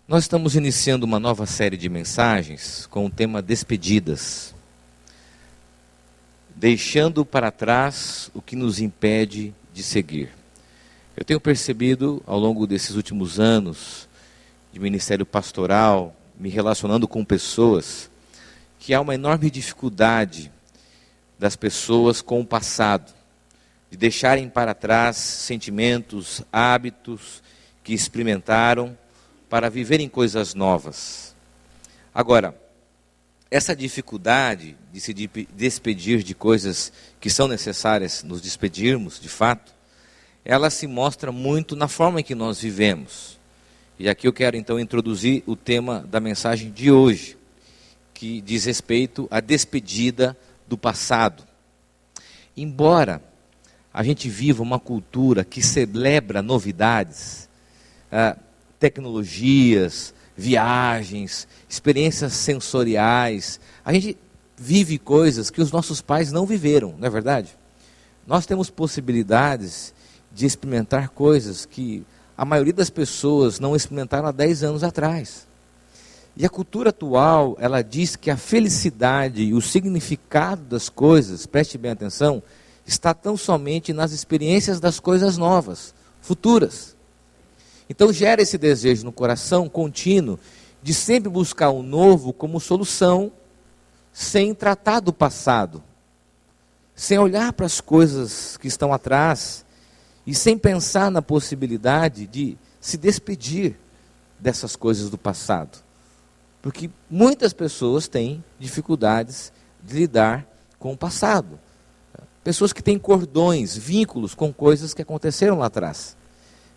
Nós estamos iniciando uma nova série de mensagens com o tema Despedidas. Deixando para trás o que nos impede de seguir. Eu tenho percebido ao longo desses últimos anos de ministério pastoral, me relacionando com pessoas, que há uma enorme dificuldade das pessoas com o passado, de deixarem para trás sentimentos, hábitos que experimentaram, para viverem coisas novas. Agora, essa dificuldade de se despedir de coisas que são necessárias nos despedirmos, de fato, ela se mostra muito na forma em que nós vivemos. E aqui eu quero então introduzir o tema da mensagem de hoje, que diz respeito à despedida do passado. Embora a gente viva uma cultura que celebra novidades, tecnologias, viagens, experiências sensoriais. A gente vive coisas que os nossos pais não viveram, não é verdade? Nós temos possibilidades de experimentar coisas que a maioria das pessoas não experimentaram há 10 anos atrás. E a cultura atual, ela diz que a felicidade e o significado das coisas, preste bem atenção, está tão somente nas experiências das coisas novas, futuras. Então gera esse desejo no coração contínuo de sempre buscar o novo como solução, sem tratar do passado, sem olhar para as coisas que estão atrás e sem pensar na possibilidade de se despedir dessas coisas do passado. Porque muitas pessoas têm dificuldades de lidar com o passado. Pessoas que têm cordões, vínculos com coisas que aconteceram lá atrás.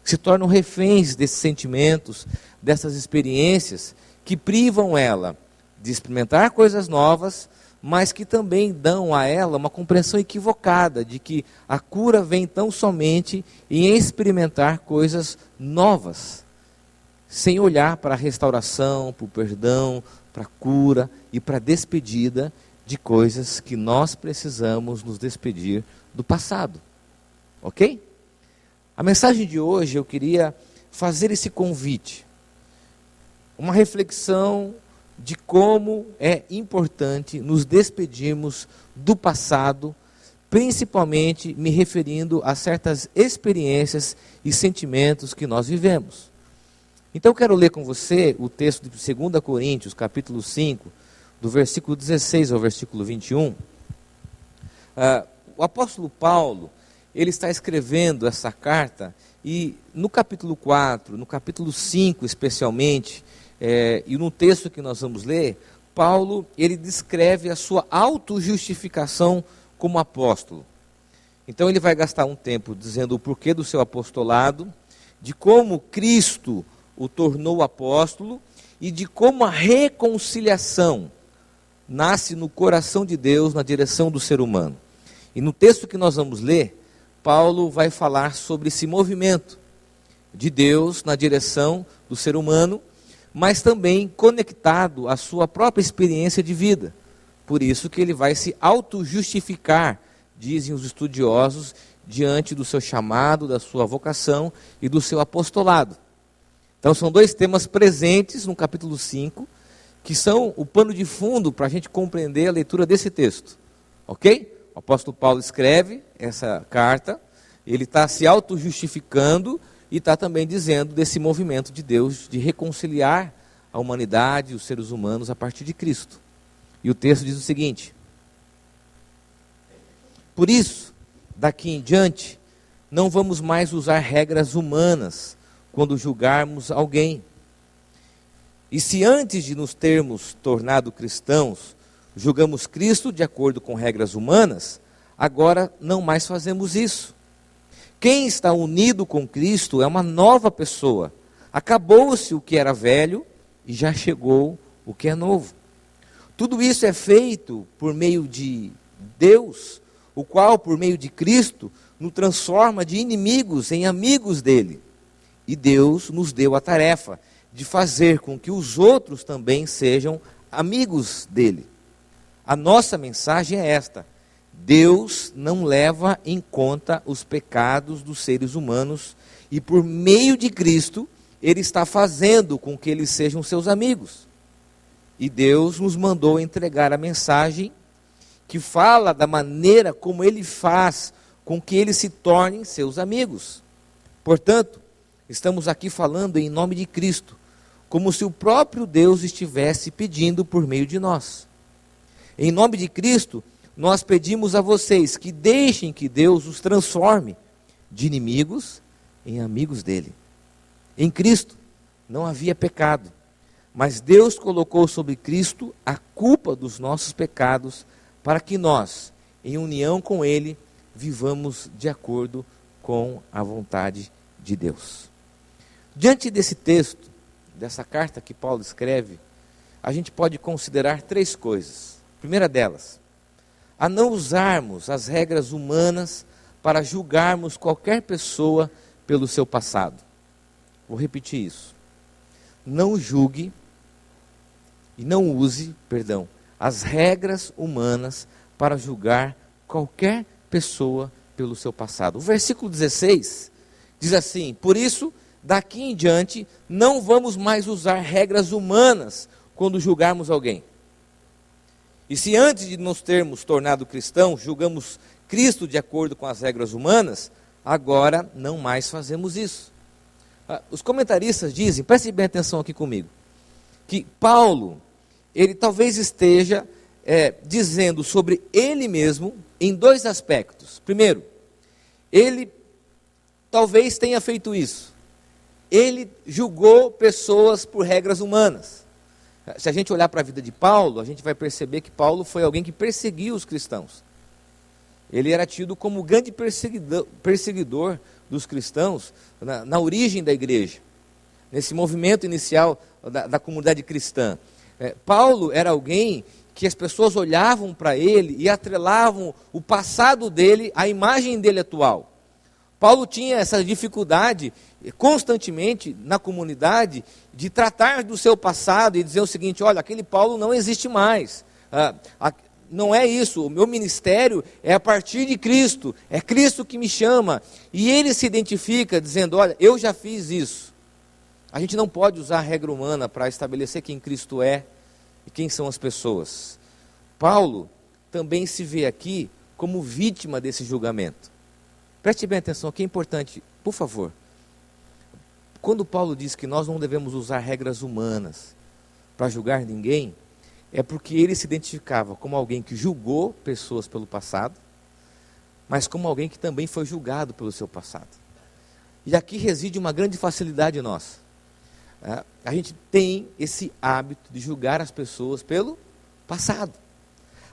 Se tornam reféns desses sentimentos, dessas experiências que privam ela de experimentar coisas novas, mas que também dão a ela uma compreensão equivocada de que a cura vem tão somente em experimentar coisas novas, sem olhar para a restauração, para o perdão, para a cura e para a despedida de coisas que nós precisamos nos despedir do passado. Ok? A mensagem de hoje eu queria fazer esse convite, uma reflexão de como é importante nos despedirmos do passado, principalmente me referindo a certas experiências e sentimentos que nós vivemos. Então eu quero ler com você o texto de 2 Coríntios, capítulo 5, do versículo 16 ao versículo 21. O apóstolo Paulo, ele está escrevendo essa carta e no capítulo 4, no capítulo 5 especialmente, e no texto que nós vamos ler, Paulo, ele descreve a sua autojustificação como apóstolo. Então ele vai gastar um tempo dizendo o porquê do seu apostolado, de como Cristo o tornou apóstolo e de como a reconciliação nasce no coração de Deus na direção do ser humano. E no texto que nós vamos ler, Paulo vai falar sobre esse movimento de Deus na direção do ser humano, mas também conectado à sua própria experiência de vida. Por isso que ele vai se auto-justificar, dizem os estudiosos, diante do seu chamado, da sua vocação e do seu apostolado. Então são dois temas presentes no capítulo 5, que são o pano de fundo para a gente compreender a leitura desse texto. Ok? O apóstolo Paulo escreve essa carta, ele está se auto-justificando e está também dizendo desse movimento de Deus de reconciliar a humanidade, os seres humanos a partir de Cristo. E o texto diz o seguinte: por isso, daqui em diante, não vamos mais usar regras humanas quando julgarmos alguém. E se antes de nos termos tornado cristãos, julgamos Cristo de acordo com regras humanas, agora não mais fazemos isso. Quem está unido com Cristo é uma nova pessoa. Acabou-se o que era velho e já chegou o que é novo. Tudo isso é feito por meio de Deus, o qual, por meio de Cristo, nos transforma de inimigos em amigos dele. E Deus nos deu a tarefa de fazer com que os outros também sejam amigos dele. A nossa mensagem é esta: Deus não leva em conta os pecados dos seres humanos e por meio de Cristo, Ele está fazendo com que eles sejam seus amigos. E Deus nos mandou entregar a mensagem que fala da maneira como Ele faz com que eles se tornem seus amigos. Portanto, estamos aqui falando em nome de Cristo, como se o próprio Deus estivesse pedindo por meio de nós. Em nome de Cristo, nós pedimos a vocês que deixem que Deus os transforme de inimigos em amigos dele. Em Cristo não havia pecado, mas Deus colocou sobre Cristo a culpa dos nossos pecados para que nós, em união com Ele, vivamos de acordo com a vontade de Deus. Diante desse texto, dessa carta que Paulo escreve, a gente pode considerar três coisas. A primeira delas, a não usarmos as regras humanas para julgarmos qualquer pessoa pelo seu passado. Vou repetir isso. Não julgue e não use, as regras humanas para julgar qualquer pessoa pelo seu passado. O versículo 16 diz assim: por isso, daqui em diante, não vamos mais usar regras humanas quando julgarmos alguém. E se antes de nos termos tornado cristãos, julgamos Cristo de acordo com as regras humanas, agora não mais fazemos isso. Os comentaristas dizem, preste bem atenção aqui comigo, que Paulo, ele talvez esteja dizendo sobre ele mesmo em dois aspectos. Primeiro, ele talvez tenha feito isso. Ele julgou pessoas por regras humanas. Se a gente olhar para a vida de Paulo, a gente vai perceber que Paulo foi alguém que perseguiu os cristãos. Ele era tido como grande perseguidor dos cristãos na origem da igreja, nesse movimento inicial da comunidade cristã. Paulo era alguém que as pessoas olhavam para ele e atrelavam o passado dele à imagem dele atual. Paulo tinha essa dificuldade constantemente na comunidade de tratar do seu passado e dizer o seguinte: olha, aquele Paulo não existe mais. Não é isso, o meu ministério é a partir de Cristo, é Cristo que me chama. E ele se identifica dizendo: olha, eu já fiz isso. A gente não pode usar a regra humana para estabelecer quem Cristo é e quem são as pessoas. Paulo também se vê aqui como vítima desse julgamento. Preste bem atenção, aqui é importante, por favor. Quando Paulo diz que nós não devemos usar regras humanas para julgar ninguém, é porque ele se identificava como alguém que julgou pessoas pelo passado, mas como alguém que também foi julgado pelo seu passado. E aqui reside uma grande facilidade nossa. A gente tem esse hábito de julgar as pessoas pelo passado.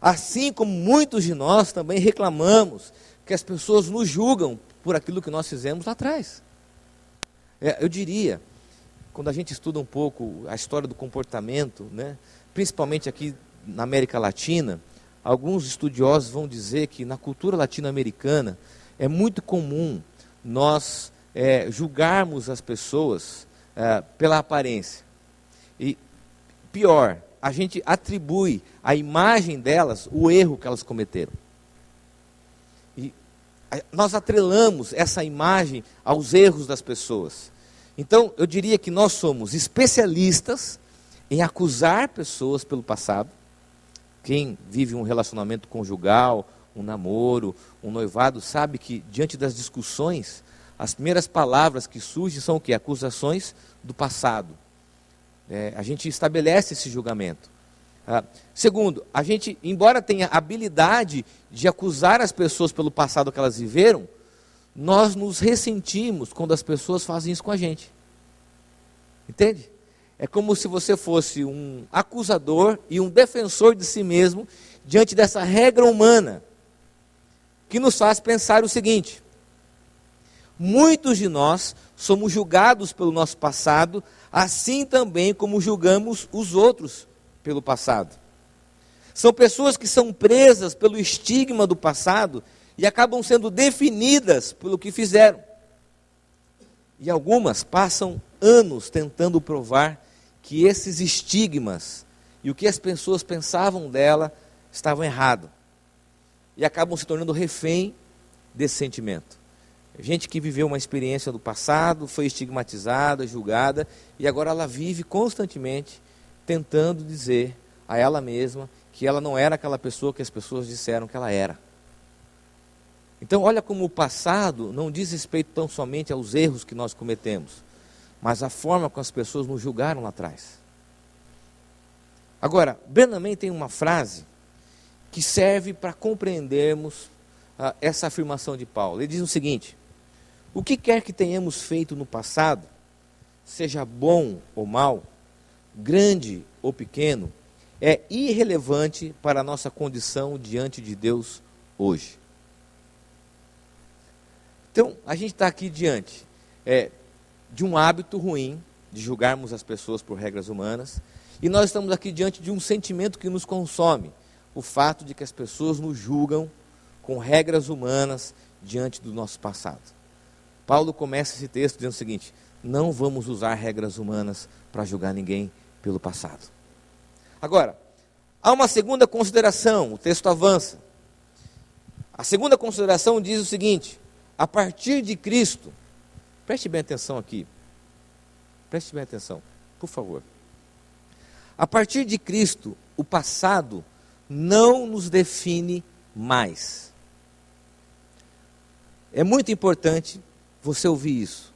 Assim como muitos de nós também reclamamos que as pessoas nos julgam por aquilo que nós fizemos lá atrás. Eu diria, quando a gente estuda um pouco a história do comportamento, principalmente aqui na América Latina, alguns estudiosos vão dizer que na cultura latino-americana é muito comum nós julgarmos as pessoas pela aparência. E pior, a gente atribui à imagem delas o erro que elas cometeram. E nós atrelamos essa imagem aos erros das pessoas. Então, eu diria que nós somos especialistas em acusar pessoas pelo passado. Quem vive um relacionamento conjugal, um namoro, um noivado, sabe que diante das discussões, as primeiras palavras que surgem são o quê? Acusações do passado. A gente estabelece esse julgamento. Segundo, a gente, embora tenha habilidade de acusar as pessoas pelo passado que elas viveram, nós nos ressentimos quando as pessoas fazem isso com a gente. Entende? É como se você fosse um acusador e um defensor de si mesmo diante dessa regra humana, que nos faz pensar o seguinte: muitos de nós somos julgados pelo nosso passado, assim também como julgamos os outros pelo passado. São pessoas que são presas pelo estigma do passado e acabam sendo definidas pelo que fizeram. E algumas passam anos tentando provar que esses estigmas e o que as pessoas pensavam dela estavam errados. E acabam se tornando refém desse sentimento. Gente que viveu uma experiência do passado, foi estigmatizada, julgada, e agora ela vive constantemente tentando dizer a ela mesma que ela não era aquela pessoa que as pessoas disseram que ela era. Então olha como o passado não diz respeito tão somente aos erros que nós cometemos, mas à forma como as pessoas nos julgaram lá atrás. Agora, Brennan Manning tem uma frase que serve para compreendermos essa afirmação de Paulo. Ele diz o seguinte: o que quer que tenhamos feito no passado, seja bom ou mal, grande ou pequeno, é irrelevante para a nossa condição diante de Deus hoje. Então, a gente está aqui diante de um hábito ruim, de julgarmos as pessoas por regras humanas, e nós estamos aqui diante de um sentimento que nos consome, o fato de que as pessoas nos julgam com regras humanas diante do nosso passado. Paulo começa esse texto dizendo o seguinte: não vamos usar regras humanas para julgar ninguém pelo passado. Agora, há uma segunda consideração, o texto avança. A segunda consideração diz o seguinte: a partir de Cristo, preste bem atenção aqui, preste bem atenção, por favor. A partir de Cristo, o passado não nos define mais. É muito importante você ouvir isso,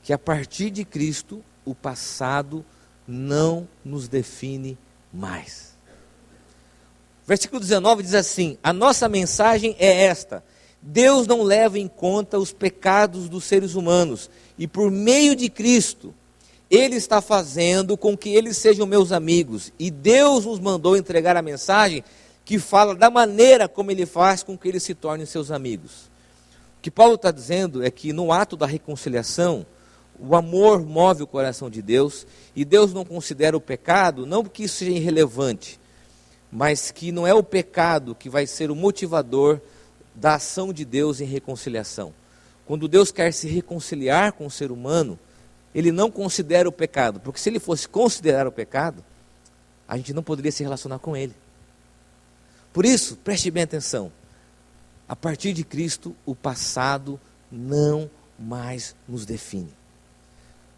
que a partir de Cristo, o passado não nos define mais. Versículo 19 diz assim: a nossa mensagem é esta: Deus não leva em conta os pecados dos seres humanos, e por meio de Cristo, Ele está fazendo com que eles sejam meus amigos, e Deus nos mandou entregar a mensagem que fala da maneira como Ele faz com que eles se tornem seus amigos. O que Paulo está dizendo é que no ato da reconciliação, o amor move o coração de Deus, e Deus não considera o pecado, não porque isso seja irrelevante, mas que não é o pecado que vai ser o motivador da ação de Deus em reconciliação. Quando Deus quer se reconciliar com o ser humano, Ele não considera o pecado, porque se Ele fosse considerar o pecado, a gente não poderia se relacionar com Ele. Por isso, preste bem atenção, a partir de Cristo, o passado não mais nos define.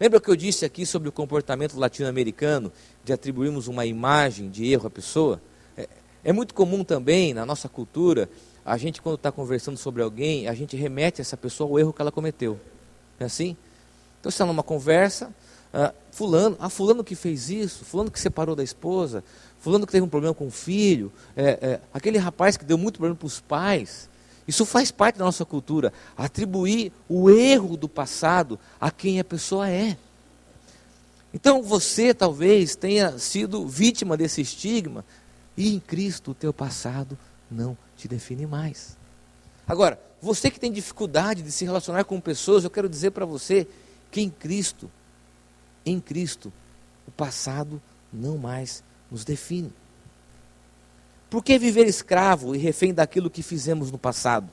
Lembra que eu disse aqui sobre o comportamento latino-americano, de atribuirmos uma imagem de erro à pessoa? É muito comum também, na nossa cultura, a gente quando está conversando sobre alguém, a gente remete essa pessoa ao erro que ela cometeu. Não é assim? Então você está numa conversa, fulano que fez isso, fulano que separou da esposa, fulano que teve um problema com o filho, aquele rapaz que deu muito problema para os pais. Isso faz parte da nossa cultura, atribuir o erro do passado a quem a pessoa é. Então você talvez tenha sido vítima desse estigma, e em Cristo o teu passado não te define mais. Agora, você que tem dificuldade de se relacionar com pessoas, eu quero dizer para você que em Cristo, o passado não mais nos define. Por que viver escravo e refém daquilo que fizemos no passado?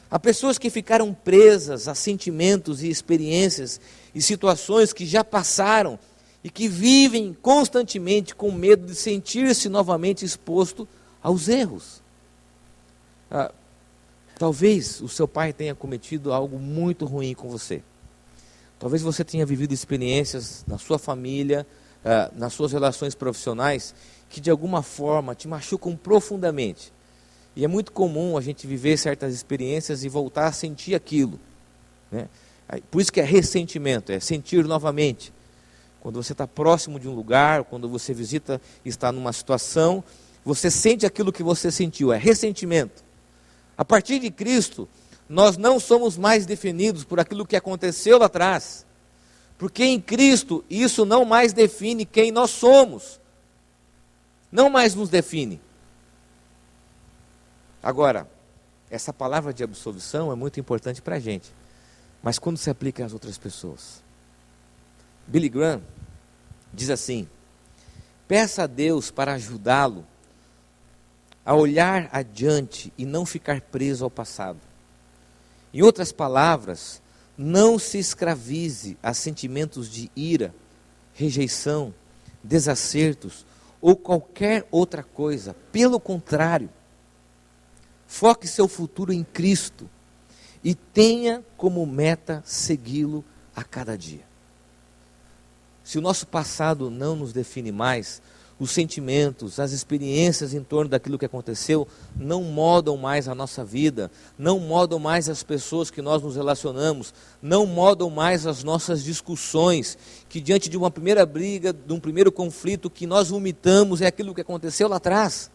Há pessoas que ficaram presas a sentimentos e experiências e situações que já passaram e que vivem constantemente com medo de sentir-se novamente exposto aos erros. Talvez o seu pai tenha cometido algo muito ruim com você. Talvez você tenha vivido experiências na sua família, nas suas relações profissionais, que de alguma forma te machucam profundamente. E é muito comum a gente viver certas experiências e voltar a sentir aquilo, né? Por isso que é ressentimento, é sentir novamente. Quando você está próximo de um lugar, quando você visita e está numa situação, você sente aquilo que você sentiu, é ressentimento. A partir de Cristo, nós não somos mais definidos por aquilo que aconteceu lá atrás, porque em Cristo isso não mais define quem nós somos, não mais nos define. Agora, essa palavra de absolvição é muito importante para a gente, mas quando se aplica às outras pessoas? Billy Graham diz assim: peça a Deus para ajudá-lo a olhar adiante e não ficar preso ao passado. Em outras palavras, não se escravize a sentimentos de ira, rejeição, desacertos ou qualquer outra coisa. Pelo contrário, foque seu futuro em Cristo e tenha como meta segui-lo a cada dia. Se o nosso passado não nos define mais, os sentimentos, as experiências em torno daquilo que aconteceu não moldam mais a nossa vida, não moldam mais as pessoas que nós nos relacionamos, não moldam mais as nossas discussões, que diante de uma primeira briga, de um primeiro conflito, que nós vomitamos é aquilo que aconteceu lá atrás.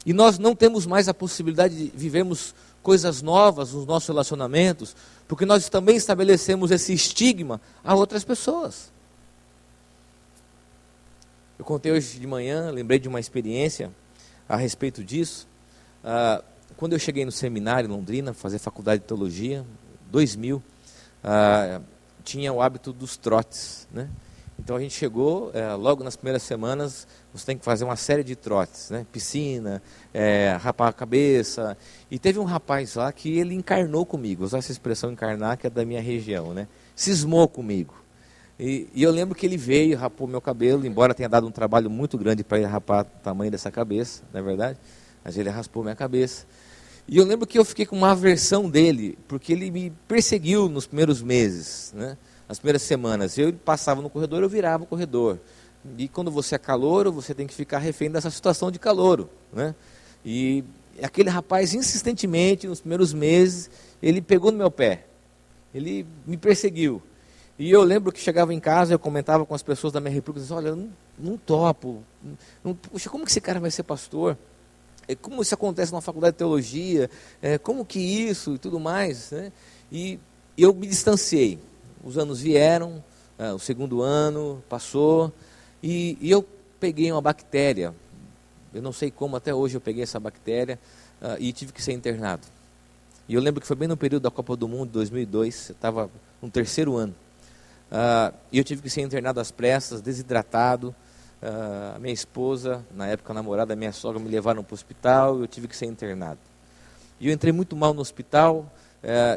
E nós não temos mais a possibilidade de vivermos coisas novas nos nossos relacionamentos, porque nós também estabelecemos esse estigma a outras pessoas. Eu contei hoje de manhã, lembrei de uma experiência a respeito disso. Quando eu cheguei no seminário em Londrina, fazer faculdade de teologia, 2000, tinha o hábito dos trotes, né? Então a gente chegou, logo nas primeiras semanas, você tem que fazer uma série de trotes, né? Piscina, rapar a cabeça. E teve um rapaz lá que ele encarnou comigo, usar essa expressão encarnar, que é da minha região, né? Cismou comigo. E eu lembro que ele veio, rapou meu cabelo, embora tenha dado um trabalho muito grande para ele rapar o tamanho dessa cabeça, não é verdade? Mas ele raspou minha cabeça. E eu lembro que eu fiquei com uma aversão dele, porque ele me perseguiu nos primeiros meses, né? Nas primeiras semanas. Eu passava no corredor, eu virava o corredor. E quando você é calouro, você tem que ficar refém dessa situação de calouro, né? E aquele rapaz, insistentemente, nos primeiros meses, ele pegou no meu pé. Ele me perseguiu. E eu lembro que chegava em casa, eu comentava com as pessoas da minha república, dizia, olha, eu não topo, puxa, como que esse cara vai ser pastor? Como isso acontece na faculdade de teologia? Como que isso e tudo mais, né? E eu me distanciei. Os anos vieram, o segundo ano passou, e eu peguei uma bactéria, eu não sei como, até hoje eu peguei essa bactéria, e tive que ser internado. E eu lembro que foi bem no período da Copa do Mundo, 2002, eu estava no terceiro ano. E eu tive que ser internado às pressas, desidratado. A minha esposa, na época a namorada, a minha sogra, me levaram para o hospital, eu tive que ser internado. E eu entrei muito mal no hospital,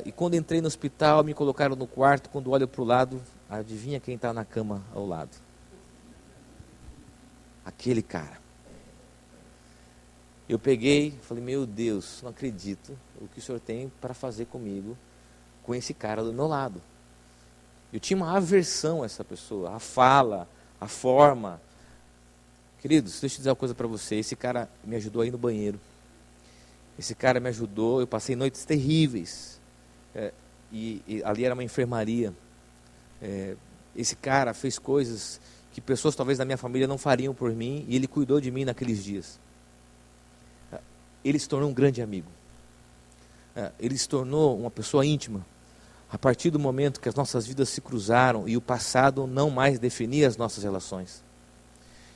e quando entrei no hospital, me colocaram no quarto, quando olho para o lado, adivinha quem está na cama ao lado? Aquele cara. Eu peguei, falei, meu Deus, não acredito o que o senhor tem para fazer comigo, com esse cara do meu lado. Eu tinha uma aversão a essa pessoa, a fala, a forma. Queridos, deixa eu dizer uma coisa para você, esse cara me ajudou a ir no banheiro. Esse cara me ajudou, eu passei noites terríveis. E ali era uma enfermaria. Esse cara fez coisas que pessoas talvez da minha família não fariam por mim, e ele cuidou de mim naqueles dias. Ele se tornou um grande amigo. Ele se tornou uma pessoa íntima. A partir do momento que as nossas vidas se cruzaram e o passado não mais definia as nossas relações.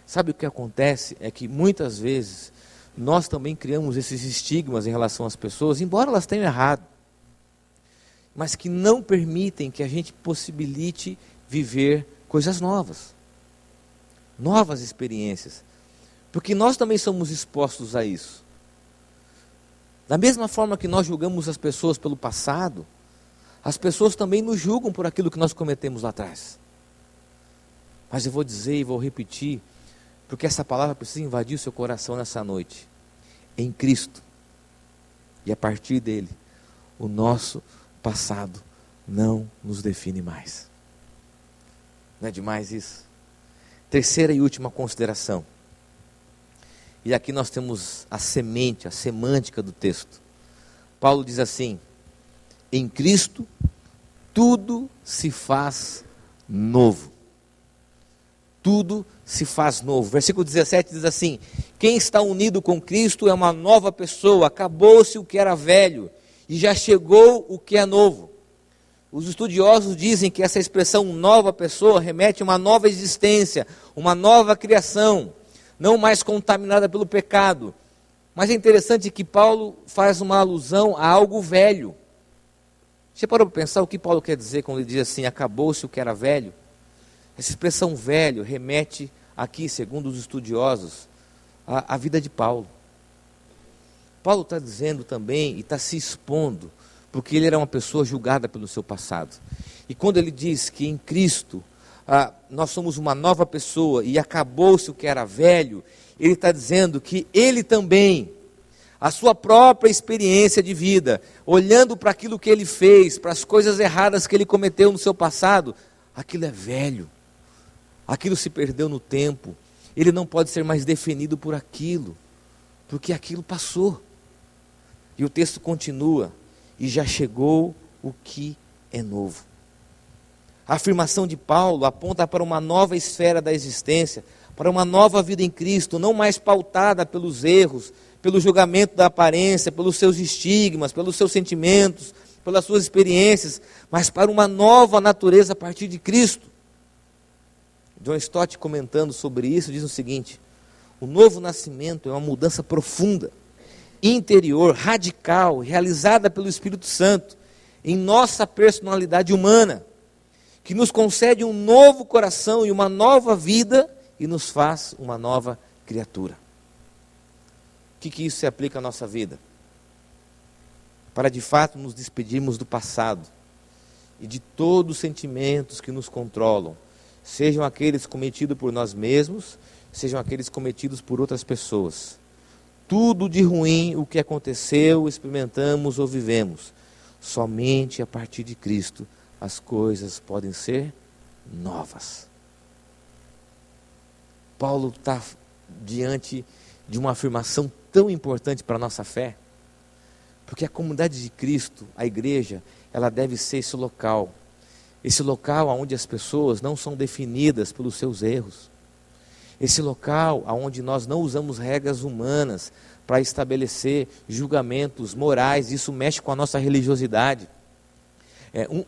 Sabe o que acontece? É que muitas vezes nós também criamos esses estigmas em relação às pessoas, embora elas tenham errado, mas que não permitem que a gente possibilite viver coisas novas, novas experiências, porque nós também somos expostos a isso. Da mesma forma que nós julgamos as pessoas pelo passado, as pessoas também nos julgam por aquilo que nós cometemos lá atrás. Mas eu vou dizer e vou repetir, porque essa palavra precisa invadir o seu coração nessa noite. Em Cristo, e a partir dele, o nosso passado não nos define mais. Não é demais isso? Terceira e última consideração. E aqui nós temos a semente, a semântica do texto. Paulo diz assim, em Cristo, tudo se faz novo. Tudo se faz novo. Versículo 17 diz assim, quem está unido com Cristo é uma nova pessoa, acabou-se o que era velho, e já chegou o que é novo. Os estudiosos dizem que essa expressão nova pessoa remete a uma nova existência, uma nova criação, não mais contaminada pelo pecado. Mas é interessante que Paulo faz uma alusão a algo velho. Você parou para pensar o que Paulo quer dizer quando ele diz assim, acabou-se o que era velho? Essa expressão velho remete aqui, segundo os estudiosos, à vida de Paulo. Paulo está dizendo também, e está se expondo, porque ele era uma pessoa julgada pelo seu passado. E quando ele diz que em Cristo nós somos uma nova pessoa e acabou-se o que era velho, ele está dizendo que ele também, a sua própria experiência de vida, olhando para aquilo que ele fez, para as coisas erradas que ele cometeu no seu passado, aquilo é velho, aquilo se perdeu no tempo, ele não pode ser mais definido por aquilo, porque aquilo passou. E o texto continua, e já chegou o que é novo. A afirmação de Paulo aponta para uma nova esfera da existência, para uma nova vida em Cristo, não mais pautada pelos erros, pelo julgamento da aparência, pelos seus estigmas, pelos seus sentimentos, pelas suas experiências, mas para uma nova natureza a partir de Cristo. John Stott, comentando sobre isso, diz o seguinte: o novo nascimento é uma mudança profunda, interior, radical, realizada pelo Espírito Santo, em nossa personalidade humana, que nos concede um novo coração e uma nova vida, e nos faz uma nova criatura. O que isso se aplica à nossa vida? Para de fato nos despedirmos do passado e de todos os sentimentos que nos controlam, sejam aqueles cometidos por nós mesmos, sejam aqueles cometidos por outras pessoas. Tudo de ruim o que aconteceu, experimentamos ou vivemos, somente a partir de Cristo as coisas podem ser novas. Paulo está diante de uma afirmação tão importante para a nossa fé, porque a comunidade de Cristo, a igreja, ela deve ser esse local onde as pessoas não são definidas pelos seus erros, esse local onde nós não usamos regras humanas para estabelecer julgamentos morais. Isso mexe com a nossa religiosidade.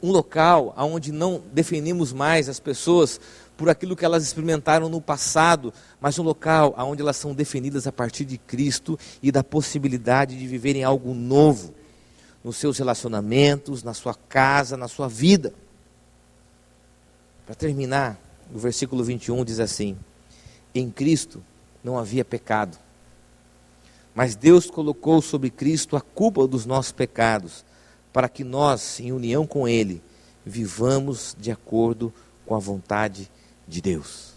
Um local onde não definimos mais as pessoas por aquilo que elas experimentaram no passado, mas um local onde elas são definidas a partir de Cristo e da possibilidade de viverem algo novo nos seus relacionamentos, na sua casa, na sua vida. Para terminar, o versículo 21 diz assim: em Cristo não havia pecado, mas Deus colocou sobre Cristo a culpa dos nossos pecados, para que nós, em união com Ele, vivamos de acordo com a vontade de Deus.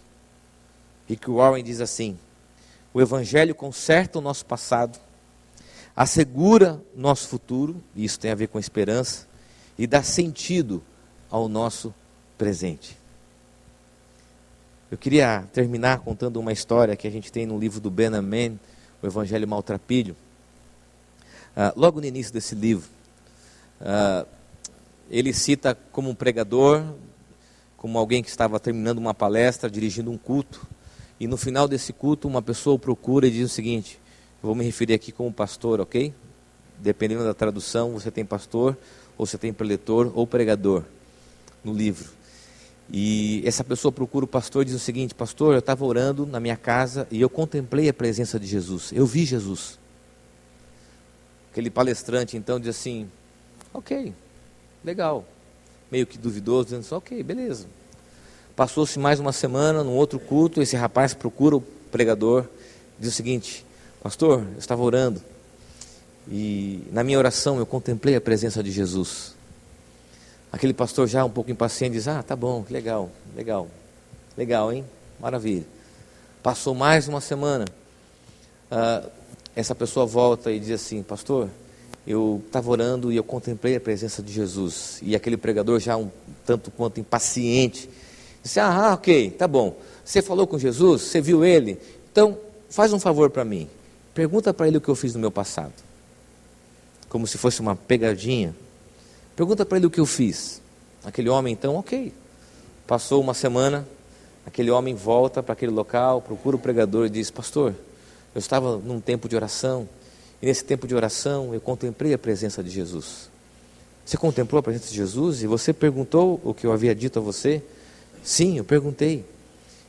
Rick Warren diz assim: o Evangelho conserta o nosso passado, assegura nosso futuro, e isso tem a ver com esperança, e dá sentido ao nosso presente. Eu queria terminar contando uma história que a gente tem no livro do Ben Amen, o Evangelho Maltrapilho. Logo no início desse livro, ele cita como um pregador, como alguém que estava terminando uma palestra, dirigindo um culto, e no final desse culto uma pessoa o procura e diz o seguinte: eu vou me referir aqui como pastor, ok? Dependendo da tradução, você tem pastor, ou você tem preletor ou pregador no livro. E essa pessoa procura o pastor e diz o seguinte: pastor, eu estava orando na minha casa e eu contemplei a presença de Jesus, eu vi Jesus. Aquele palestrante então diz assim: ok, legal, meio que duvidoso, dizendo assim: ok, beleza. Passou-se mais uma semana, num outro culto, esse rapaz procura o pregador, diz o seguinte: pastor, eu estava orando e na minha oração eu contemplei a presença de Jesus. Aquele pastor já um pouco impaciente diz: tá bom, que legal, hein, maravilha. Passou mais uma semana, essa pessoa volta e diz assim: pastor, eu estava orando e eu contemplei a presença de Jesus. E aquele pregador já um tanto quanto impaciente disse: ok, tá bom, você falou com Jesus, você viu ele, então faz um favor para mim, pergunta para ele o que eu fiz no meu passado. Como se fosse uma pegadinha. Pergunta para ele o que eu fiz. Aquele homem então, ok, passou uma semana, aquele homem volta para aquele local, procura o pregador e diz: pastor, eu estava num tempo de oração, e nesse tempo de oração eu contemplei a presença de Jesus. Você contemplou a presença de Jesus e você perguntou o que eu havia dito a você? Sim, eu perguntei.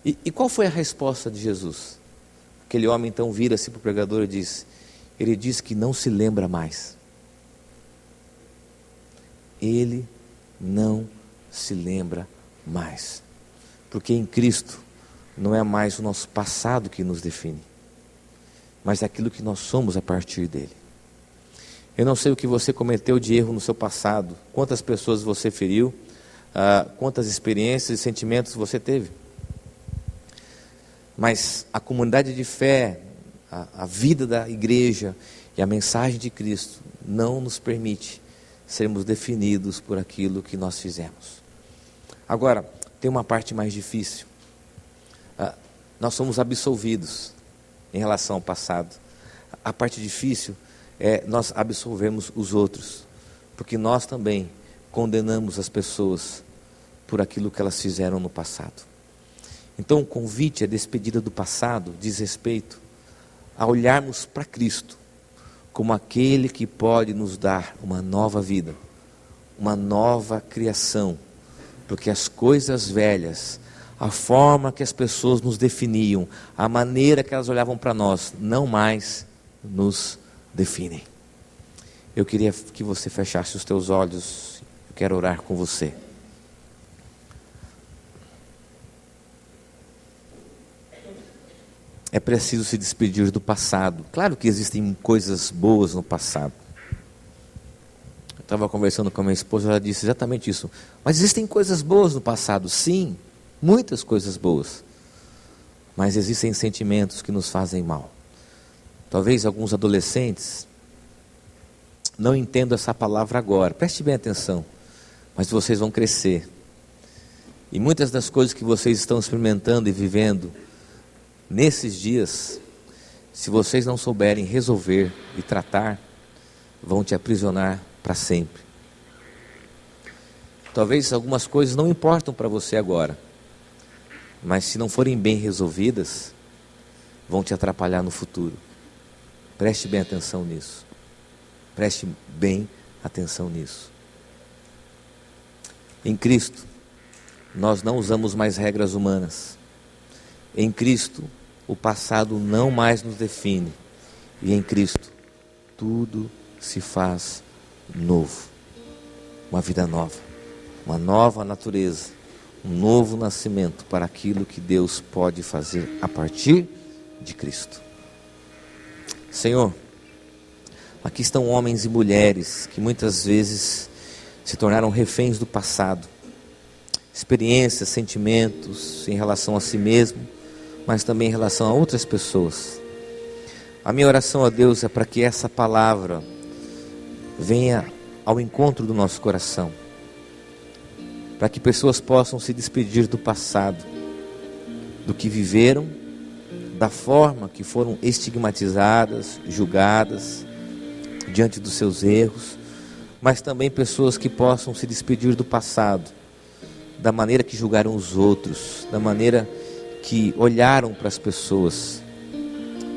E qual foi a resposta de Jesus? Aquele homem então vira-se para o pregador e diz: ele diz que não se lembra mais. Ele não se lembra mais, porque em Cristo não é mais o nosso passado que nos define, mas aquilo que nós somos a partir dele. Eu não sei o que você cometeu de erro no seu passado, quantas pessoas você feriu, quantas experiências e sentimentos você teve, mas a comunidade de fé, a vida da igreja, E a mensagem de Cristo não nos permite sermos definidos por aquilo que nós fizemos. Agora, tem uma parte mais difícil. Nós somos absolvidos em relação ao passado. A parte difícil é nós absolvermos os outros, porque nós também condenamos as pessoas por aquilo que elas fizeram no passado. Então o convite, a despedida do passado, diz respeito a olharmos para Cristo como aquele que pode nos dar uma nova vida, uma nova criação, porque as coisas velhas, a forma que as pessoas nos definiam, a maneira que elas olhavam para nós, não mais nos definem. Eu queria que você fechasse os teus olhos, eu quero orar com você. É preciso se despedir do passado. Claro que existem coisas boas no passado. Eu estava conversando com a minha esposa, ela disse exatamente isso. Mas existem coisas boas no passado, sim, muitas coisas boas. Mas existem sentimentos que nos fazem mal. Talvez alguns adolescentes não entendam essa palavra agora. Preste bem atenção. Mas vocês vão crescer. E muitas das coisas que vocês estão experimentando e vivendo nesses dias, se vocês não souberem resolver e tratar, vão te aprisionar para sempre. Talvez algumas coisas não importam para você agora, mas se não forem bem resolvidas, vão te atrapalhar no futuro. Preste bem atenção nisso. Preste bem atenção nisso. Em Cristo, nós não usamos mais regras humanas. Em Cristo, o passado não mais nos define. E em Cristo, tudo se faz novo. Uma vida nova, uma nova natureza, um novo nascimento para aquilo que Deus pode fazer a partir de Cristo. Senhor, aqui estão homens e mulheres que muitas vezes se tornaram reféns do passado. Experiências, sentimentos em relação a si mesmo, mas também em relação a outras pessoas. A minha oração a Deus é para que essa palavra venha ao encontro do nosso coração, para que pessoas possam se despedir do passado, do que viveram, da forma que foram estigmatizadas, julgadas, diante dos seus erros, mas também pessoas que possam se despedir do passado, da maneira que julgaram os outros, da maneira que olharam para as pessoas,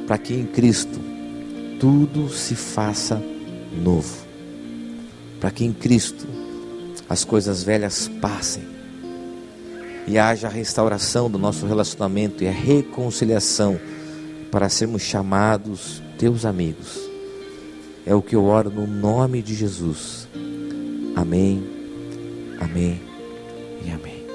para que em Cristo tudo se faça novo, para que em Cristo as coisas velhas passem e haja a restauração do nosso relacionamento e a reconciliação para sermos chamados teus amigos. É o que eu oro no nome de Jesus. Amém, amém e amém.